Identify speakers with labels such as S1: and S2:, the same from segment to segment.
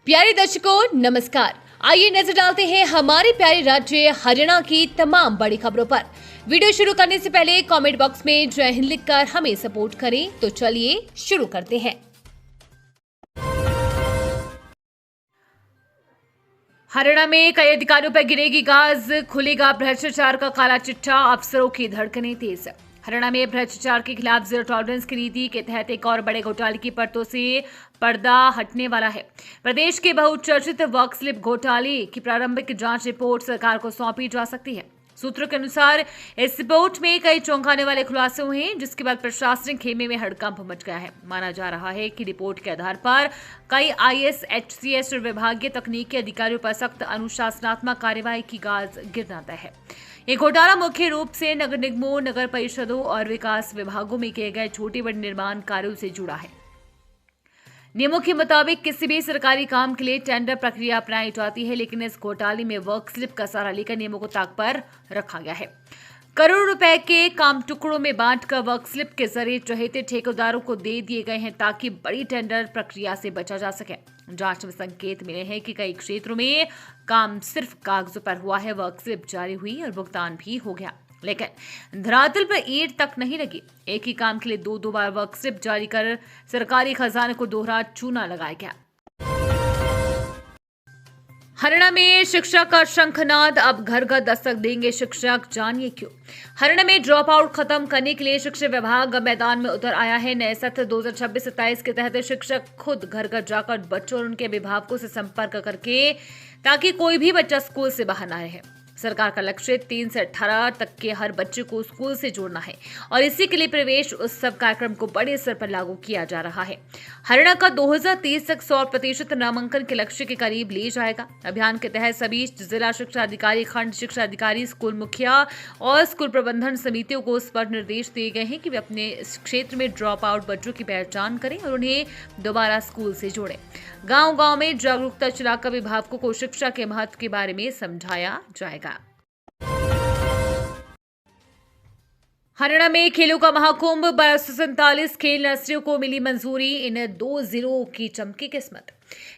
S1: प्यारे दर्शकों नमस्कार। आइए नजर डालते हैं हमारे प्यारे राज्य हरियाणा की तमाम बड़ी खबरों पर। वीडियो शुरू करने से पहले कमेंट बॉक्स में जय हिंद लिखकर हमें सपोर्ट करें। तो चलिए शुरू करते हैं। हरियाणा में कई अधिकारियों पर गिरेगी गाज, खुलेगा भ्रष्टाचार का काला चिट्ठा, अफसरों की धड़कनें तेज। हरियाणा में भ्रष्टाचार के खिलाफ जीरो टॉलरेंस की नीति के तहत एक और बड़े घोटाले की परतों से पर्दा हटने वाला है। प्रदेश के बहुचर्चित वर्क स्लिप घोटाले की प्रारंभिक जांच रिपोर्ट सरकार को सौंपी जा सकती है। सूत्रों के अनुसार इस रिपोर्ट में कई चौंकाने वाले खुलासे हुए हैं, जिसके बाद प्रशासनिक खेमे में हड़कंप मच गया है। माना जा रहा है कि रिपोर्ट के आधार पर कई आईएएस, एचसीएस और विभागीय तकनीकी अधिकारियों पर सख्त अनुशासनात्मक कार्यवाही की गाज गिरना तय है। ये घोटाला मुख्य रूप से नगर निगमों, नगर परिषदों और विकास विभागों में किए गए छोटे बड़े निर्माण कार्यों से जुड़ा है। नियमों के मुताबिक किसी भी सरकारी काम के लिए टेंडर प्रक्रिया अपनाई जाती है, लेकिन इस घोटाले में वर्क स्लिप का सहारा लेकर नियमों को ताक पर रखा गया है। करोड़ों रुपए के काम टुकड़ों में बांटकर वर्क स्लिप के जरिए चहेते ठेकेदारों को दे दिए गए हैं, ताकि बड़ी टेंडर प्रक्रिया से बचा जा सके। जांच में संकेत मिले हैं कि कई क्षेत्रों में काम सिर्फ कागजों पर हुआ है, वर्क स्लिप जारी हुई और भुगतान भी हो गया, लेकिन धरातल पर ईंट तक नहीं लगी। एक ही काम के लिए दो बार वर्क स्लिप जारी कर सरकारी खजाने को दोहरा चूना लगाया गया। हरियाणा में शिक्षा का शंखनाद, अब घर घर दस्तक देंगे शिक्षक, जानिए क्यों। हरियाणा में ड्रॉप आउट खत्म करने के लिए शिक्षा विभाग मैदान में उतर आया है। नए सत्र 2026-27 के तहत शिक्षक खुद घर घर जाकर बच्चों और उनके अभिभावकों से संपर्क करके, ताकि कोई भी बच्चा स्कूल से बाहर न रहे। सरकार का लक्ष्य 3 से 18 तक के हर बच्चे को स्कूल से जोड़ना है और इसी के लिए प्रवेश उत्सव कार्यक्रम को बड़े स्तर पर लागू किया जा रहा है। हरियाणा का 2030 तक 100% नामांकन के लक्ष्य के करीब ले जाएगा। अभियान के तहत सभी जिला शिक्षा अधिकारी, खंड शिक्षा अधिकारी, स्कूल मुखिया और स्कूल प्रबंधन समितियों को स्पष्ट निर्देश दिए गए हैं कि वे अपने क्षेत्र में ड्रॉप आउट बच्चों की पहचान करें और उन्हें दोबारा स्कूल से जोड़ें। गांव-गांव में जागरूकता चलाकर अभिभावकों को शिक्षा के महत्व के बारे में समझाया जाएगा। हरियाणा में खेलों का महाकुंभ, 1247 खेल नर्सरियों को मिली मंजूरी। इन 2 जिलों की चमकी किस्मत।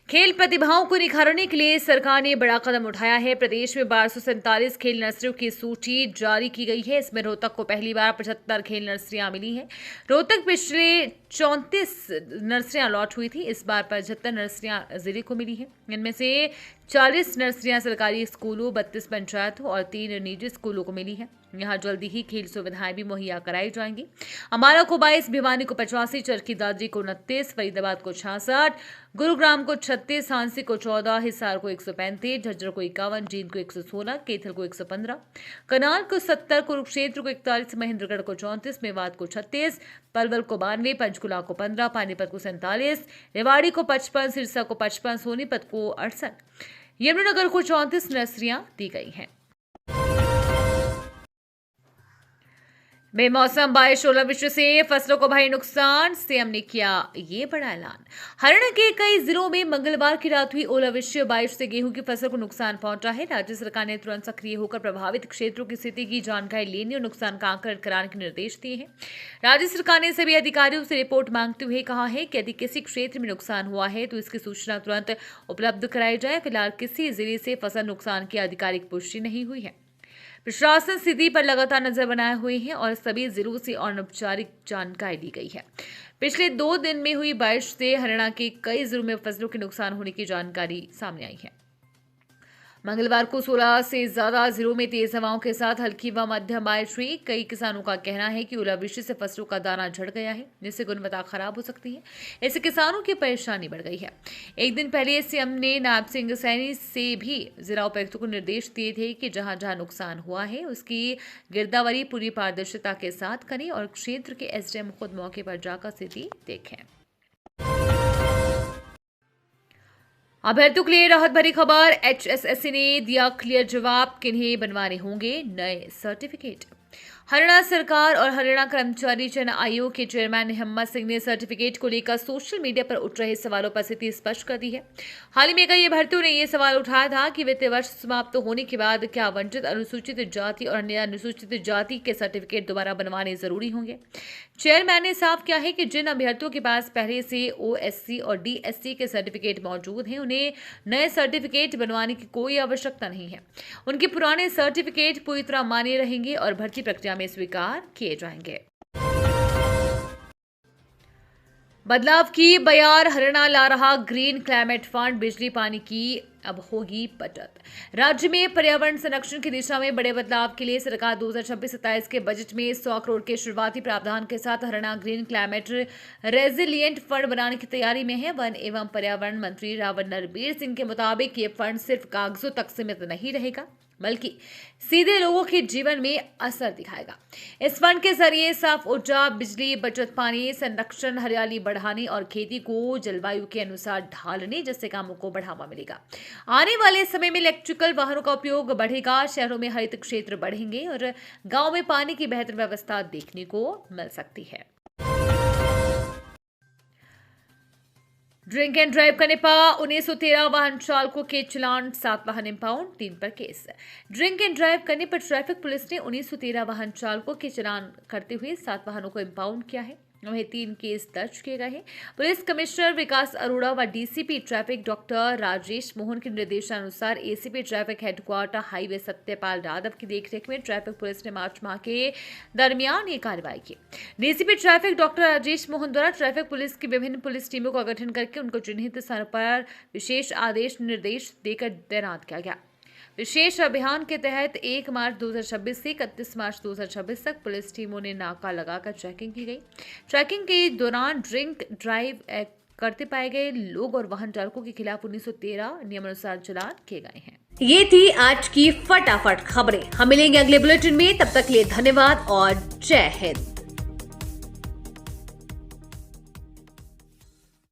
S1: खेल प्रतिभाओं को निखारने के लिए सरकार ने बड़ा कदम उठाया है। प्रदेश में 1247 खेल नर्सरियों की सूची जारी की गई है। इसमें रोहतक को पहली बार 75 खेल नर्सरियां मिली हैं। रोहतक पिछले 34 नर्सरियां अलॉट हुई थी, इस बार 75 नर्सरियां जिले को मिली हैं। इनमें से 40 नर्सरियां सरकारी स्कूलों, 32 पंचायतों और 3 निजी स्कूलों को मिली हैं। यहाँ जल्दी ही खेल सुविधाएं भी मुहैया कराई जाएंगी। अम्बाला को 22, भिवानी को 85, चरखी दादरी को 29, फरीदाबाद को 66, गुरुग्राम को 36, हांसी को 14, हिसार को 135, झज्जर को 51, जींद को 116, कैथल को 115, करनाल को 70, कुरुक्षेत्र को 41, महेंद्रगढ़ को 34, मेवात को 36, पलवल को 92, पंचकुला को 15, पानीपत को 47, रेवाड़ी को 55, सिरसा को 55, सोनीपत को 68, यमुनानगर को 34 नर्सरियां दी गई हैं। बेमौसम बारिश, ओलावृष्टि से फसलों को भारी नुकसान, सीएम ने किया ये बड़ा ऐलान। हरियाणा के कई जिलों में मंगलवार की रात हुई ओलावृष्टि और बारिश से गेहूं की फसल को नुकसान पहुंचा है। राज्य सरकार ने तुरंत सक्रिय होकर प्रभावित क्षेत्रों की स्थिति की जानकारी लेने और नुकसान का आंकलन कराने के निर्देश दिए हैं। राज्य सरकार ने सभी अधिकारियों से रिपोर्ट मांगते हुए कहा है कि यदि किसी क्षेत्र में नुकसान हुआ है तो इसकी सूचना तुरंत उपलब्ध कराई जाए। फिलहाल किसी जिले से फसल नुकसान की आधिकारिक पुष्टि नहीं हुई है। प्रशासन स्थिति पर लगातार नजर बनाए हुए हैं और सभी जिलों से अनौपचारिक जानकारी ली गई है। पिछले 2 दिन में हुई बारिश से हरियाणा के कई जिलों में फसलों के नुकसान होने की जानकारी सामने आई है। मंगलवार को 16 से ज्यादा जिलों में तेज हवाओं के साथ हल्की व मध्यम बारिश हुई। कई किसानों का कहना है कि ओलावृष्टि से फसलों का दाना झड़ गया है, जिससे गुणवत्ता खराब हो सकती है। इससे किसानों की परेशानी बढ़ गई है। एक दिन पहले सीएम ने नायब सिंह सैनी से भी जिला उपायुक्तों को निर्देश दिए थे कि जहां जहां नुकसान हुआ है उसकी गिरदावरी पूरी पारदर्शिता के साथ करें और क्षेत्र के एसडीएम खुद मौके पर जाकर स्थिति देखें। अभ्यर्थियों के लिए राहत भरी खबर, एचएसएससी ने दिया क्लियर जवाब, किन्हें बनवाने होंगे नए सर्टिफिकेट। हरियाणा सरकार और हरियाणा कर्मचारी चयन आयोग के चेयरमैन हिम्मत सिंह ने सर्टिफिकेट को लेकर सोशल मीडिया पर उठ रहे सवालों पर स्थिति स्पष्ट कर दी है। हाल ही में कई भर्तियों ने ये सवाल उठाया था कि वित्तीय वर्ष समाप्त होने के बाद क्या वंचित, अनुसूचित जाति और अन्य अनुसूचित जाति के सर्टिफिकेट दोबारा बनवाने जरूरी होंगे। चेयरमैन ने साफ किया है कि जिन अभ्यर्थियों के पास पहले से ओएससी और डीएससी के सर्टिफिकेट मौजूद हैं, उन्हें नए सर्टिफिकेट बनवाने की कोई आवश्यकता नहीं है। उनके पुराने सर्टिफिकेट पूरी तरह मान्य रहेंगे और भर्ती प्रक्रिया में स्वीकार किए जाएंगे। बदलाव की बयार, हरियाणा ला रहा ग्रीन क्लाइमेट फंड, बिजली पानी की अब होगी बचत। राज्य में पर्यावरण संरक्षण की दिशा में बड़े बदलाव के लिए सरकार 2026-27 के बजट में 100 करोड़ के शुरुआती प्रावधान के साथ Haryana green climate resilient fund बनाने की तैयारी में है। वन एवं पर्यावरण मंत्री रावण नरबीर सिंह के मुताबिक ये फंड सिर्फ कागजों तक सीमित नहीं रहेगा, बल्कि सीधे लोगों के जीवन में असर दिखाएगा। इस फंड के जरिए साफ ऊर्जा, बिजली बचत, पानी संरक्षण, हरियाली बढ़ाने और खेती को जलवायु के अनुसार ढालने जैसे कामों को बढ़ावा मिलेगा। आने वाले समय में इलेक्ट्रिकल वाहनों का उपयोग बढ़ेगा, शहरों में हरित क्षेत्र बढ़ेंगे और गांव में पानी की बेहतर व्यवस्था देखने को मिल सकती है। ड्रिंक एंड ड्राइव करने पर 1913 वाहन चालकों के चालान, 7 वाहन इंपाउंड, 3 पर केस। ड्रिंक एंड ड्राइव करने पर ट्रैफिक पुलिस ने 1913 वाहन चालकों के चालान करते हुए 7 वाहनों को इंपाउंड किया है। वहीं 3 केस दर्ज किए गए हैं। पुलिस कमिश्नर विकास अरोड़ा व DCP traffic doctor Rajesh Mohan के निर्देशानुसार ACP traffic headquarter highway Satyapal Yadav की देखरेख में ट्रैफिक पुलिस ने मार्च माह के दरमियान ये कार्रवाई की। DCP traffic doctor Rajesh Mohan द्वारा ट्रैफिक पुलिस की विभिन्न पुलिस टीमों का गठन करके उनको चिन्हित स्थानों पर विशेष आदेश निर्देश देकर तैनात किया गया। विशेष अभियान के तहत 1 मार्च 2026 से 31 मार्च 2026 तक पुलिस टीमों ने नाका लगाकर चेकिंग की गई। चेकिंग के दौरान ड्रिंक ड्राइव करते पाए गए लोग और वाहन चालकों के खिलाफ 1913 नियमानुसार चालान किए गए हैं। ये थी आज की फटाफट खबरें। हम मिलेंगे अगले बुलेटिन में, तब तक के लिए धन्यवाद और जय हिंद।